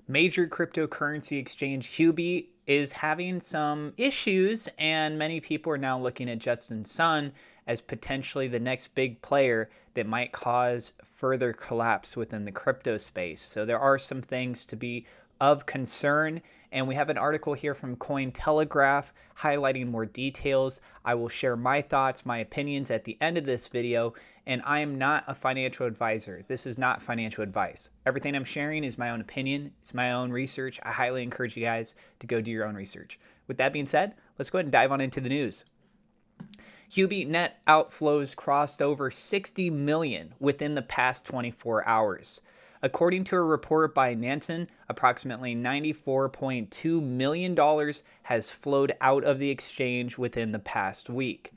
Major cryptocurrency exchange Huobi is having some issues, and many people are now looking at Justin Sun as potentially the next big player that might cause further collapse within the crypto space. So there are some things to be of concern, and we have an article here from Cointelegraph highlighting more details. I will share my thoughts, my opinions at the end of this video, and I am not a financial advisor. This is not financial advice. Everything I'm sharing is my own opinion. It's my own research. I highly encourage you guys to go do your own research. With that being said, let's go ahead and dive on into the news. Huobi net outflows crossed over 60 million within the past 24 hours. According to a report by Nansen, approximately $94.2 million has flowed out of the exchange within the past week.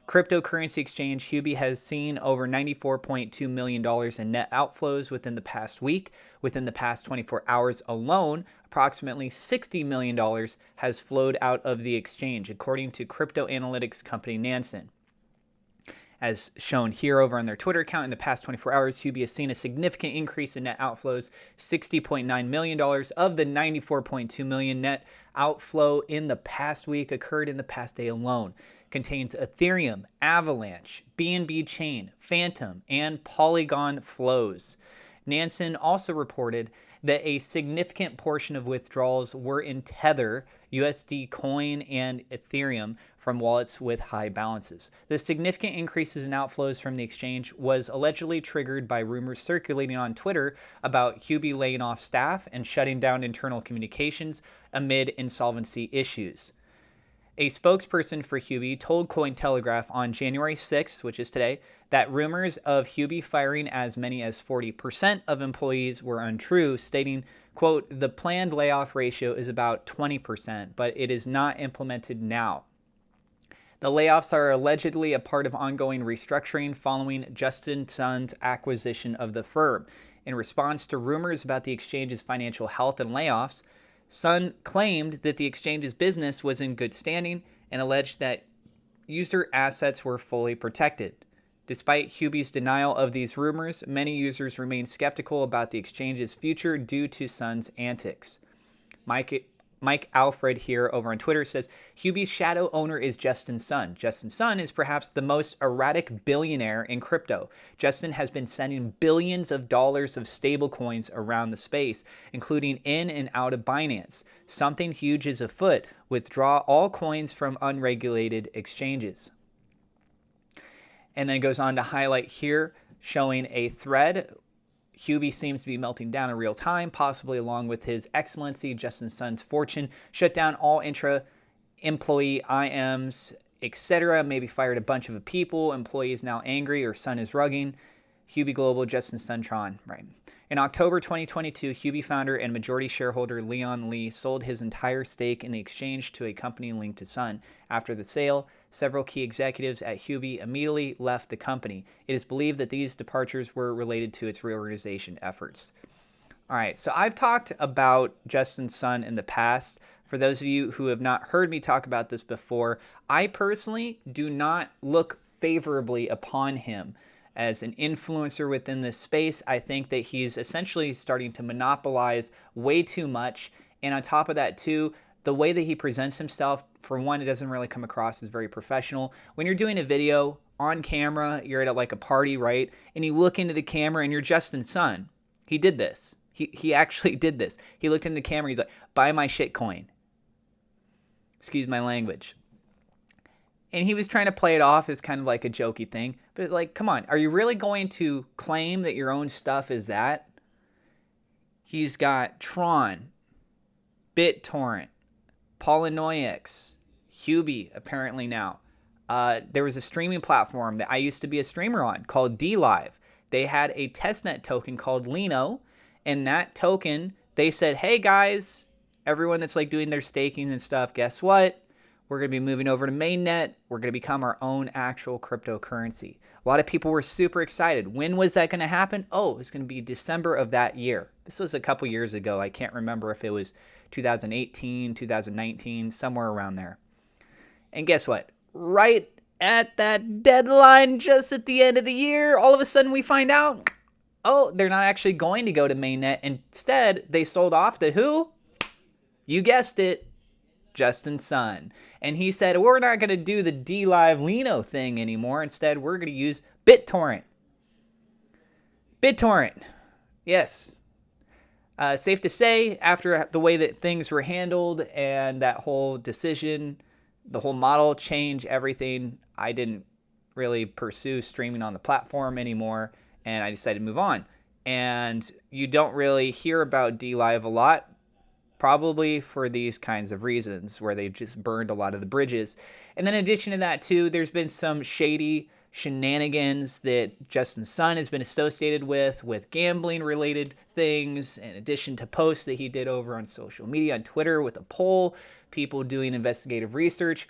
Cryptocurrency exchange Huobi has seen over $94.2 million in net outflows within the past week. Within the past 24 hours alone, approximately $60 million has flowed out of the exchange, according to crypto analytics company Nansen. As shown here over on their Twitter account, in the past 24 hours, Huobi has seen a significant increase in net outflows. $60.9 million of the $94.2 million net outflow in the past week occurred in the past day alone. Contains Ethereum, Avalanche, BNB Chain, Phantom, and Polygon flows. Nansen also reported that a significant portion of withdrawals were in Tether, USD Coin, and Ethereum from wallets with high balances. The significant increases in outflows from the exchange was allegedly triggered by rumors circulating on Twitter about Huobi laying off staff and shutting down internal communications amid insolvency issues. A spokesperson for Huobi told Cointelegraph on January 6th, which is today, that rumors of Huobi firing as many as 40% of employees were untrue, stating, quote, "The planned layoff ratio is about 20%, but it is not implemented now. The layoffs are allegedly a part of ongoing restructuring following Justin Sun's acquisition of the firm. In response to rumors about the exchange's financial health and layoffs, Sun claimed that the exchange's business was in good standing and alleged that user assets were fully protected. Despite Huobi's denial of these rumors, many users remain skeptical about the exchange's future due to Sun's antics. Mike Alfred here over on Twitter says, Huobi's shadow owner is Justin Sun. Justin Sun is perhaps the most erratic billionaire in crypto. Justin has been sending billions of dollars of stablecoins around the space, including in and out of Binance. Something huge is afoot. Withdraw all coins from unregulated exchanges. And then goes on to highlight here, showing a thread. Huobi seems to be melting down in real time, possibly along with His Excellency Justin Sun's fortune. Shut down all intra-employee IMs, etc. Maybe fired a bunch of people. Employees now angry or Sun is rugging. Huobi Global, Justin Suntron. Right. In October 2022, Huobi founder and majority shareholder Leon Lee sold his entire stake in the exchange to a company linked to Sun. After the sale, several key executives at Huobi immediately left the company. It is believed that these departures were related to its reorganization efforts. All right, so I've talked about Justin Sun in the past. For those of you who have not heard me talk about this before, I personally do not look favorably upon him as an influencer within this space. I think that he's essentially starting to monopolize way too much. And on top of that too, the way that he presents himself, for one, it doesn't really come across as very professional. When you're doing a video on camera, you're at like a party, right? And you look into the camera and you're Justin Sun. He did this. He actually did this. He looked into the camera. He's like, buy my shitcoin. Excuse my language. And he was trying to play it off as kind of like a jokey thing. But like, come on, are you really going to claim that your own stuff is that? He's got Tron, BitTorrent, Polynoix, Huobi apparently now. There was a streaming platform that I used to be a streamer on called DLive. They had a testnet token called Lino. And that token, they said, hey guys, everyone that's like doing their staking and stuff, guess what? We're going to be moving over to mainnet. We're going to become our own actual cryptocurrency. A lot of people were super excited. When was that going to happen? Oh, it was going to be December of that year. This was a couple years ago. I can't remember if it was 2018, 2019, somewhere around there. And guess what? Right at that deadline, just at the end of the year, all of a sudden we find out, oh, they're not actually going to go to mainnet. Instead, they sold off to who? You guessed it, Justin Sun. And he said, we're not going to do the DLive Lino thing anymore. Instead, we're going to use BitTorrent. BitTorrent. Yes. Safe to say, after the way that things were handled and that whole decision, the whole model change, everything, I didn't really pursue streaming on the platform anymore, and I decided to move on. And you don't really hear about DLive a lot, probably for these kinds of reasons, where they've just burned a lot of the bridges. And then in addition to that, too, there's been some shady shenanigans that Justin Sun has been associated with gambling-related things, in addition to posts that he did over on social media, on Twitter, with a poll, people doing investigative research.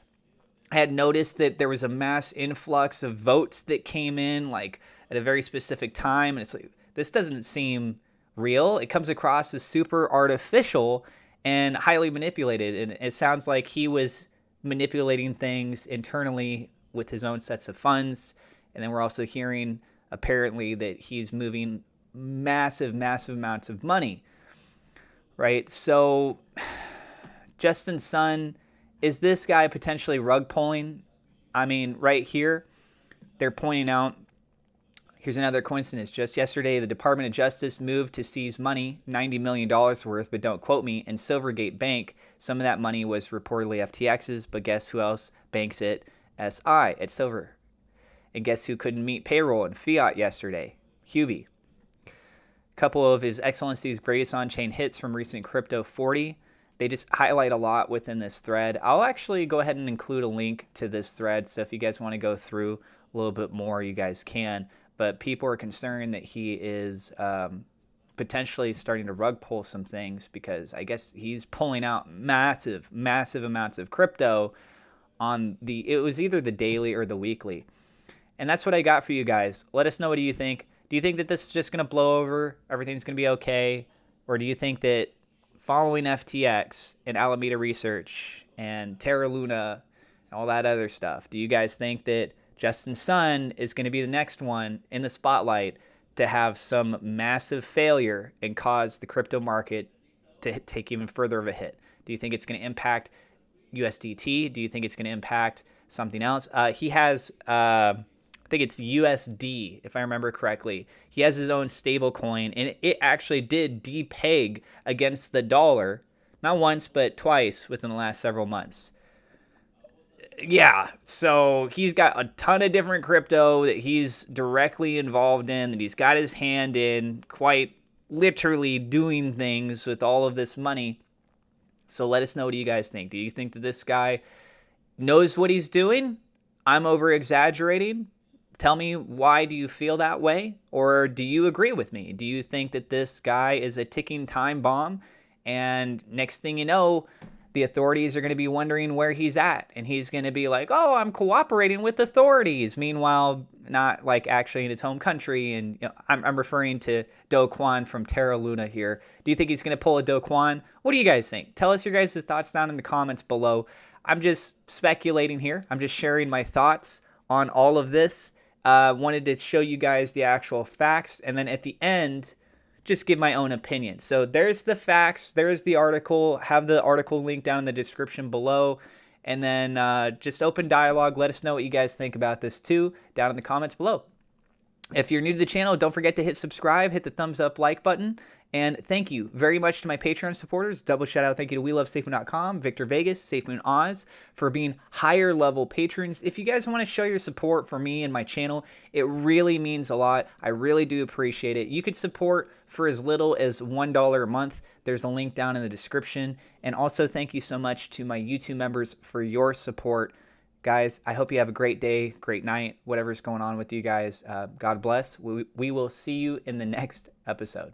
I had noticed that there was a mass influx of votes that came in, like, at a very specific time, and it's like, this doesn't seem real. It comes across as super artificial and highly manipulated, and it sounds like he was manipulating things internally with his own sets of funds. And then we're also hearing apparently that he's moving massive amounts of money, right? So Justin Sun, is this guy potentially rug pulling? I mean, right here, they're pointing out, here's another coincidence. Just yesterday, the Department of Justice moved to seize money, $90 million worth, but don't quote me, in Silvergate Bank. Some of that money was reportedly FTX's, but guess who else banks it? SI at Silver. And guess who couldn't meet payroll in fiat yesterday? Huobi. A couple of His Excellency's greatest on-chain hits from recent Crypto 40. They just highlight a lot within this thread. I'll actually go ahead and include a link to this thread, so if you guys want to go through a little bit more, you guys can. But people are concerned that he is potentially starting to rug pull some things, because I guess he's pulling out massive amounts of crypto on it was either the daily or the weekly. And that's what I got for you guys. Let us know, what do you think? Do you think that this is just going to blow over, everything's going to be okay? Or do you think that following FTX and Alameda Research and Terra Luna and all that other stuff, do you guys think that Justin Sun is going to be the next one in the spotlight to have some massive failure and cause the crypto market to take even further of a hit? Do you think it's going to impact USDT? Do you think it's going to impact something else? He has, I think it's USD, if I remember correctly. He has his own stable coin, and it actually did depeg against the dollar, not once, but twice within the last several months. Yeah, so he's got a ton of different crypto that he's directly involved in, that he's got his hand in, quite literally doing things with all of this money. So let us know, what do you guys think? Do you think that this guy knows what he's doing? I'm over exaggerating. Tell me, why do you feel that way? Or do you agree with me? Do you think that this guy is a ticking time bomb, and next thing you know, the authorities are going to be wondering where he's at, and he's going to be like, oh, I'm cooperating with authorities. Meanwhile, not like actually in his home country. And I'm referring to Do Kwon from Terra Luna here. Do you think he's going to pull a Do Kwon? What do you guys think? Tell us your guys' thoughts down in the comments below. I'm just speculating here. I'm just sharing my thoughts on all of this. Wanted to show you guys the actual facts, and then at the end, just give my own opinion. So there's the facts, there's the article, have the article link down in the description below, and then just open dialogue. Let us know what you guys think about this too, down in the comments below. If you're new to the channel, don't forget to hit subscribe, hit the thumbs up like button, and thank you very much to my Patreon supporters. Double shout out thank you to WeLoveSafeMoon.com, Victor Vegas, SafeMoon Oz, for being higher level patrons. If you guys want to show your support for me and my channel, it really means a lot. I really do appreciate it. You could support for as little as $1 a month. There's a link down in the description. And also thank you so much to my YouTube members for your support. Guys, I hope you have a great day, great night, whatever's going on with you guys. God bless. We will see you in the next episode.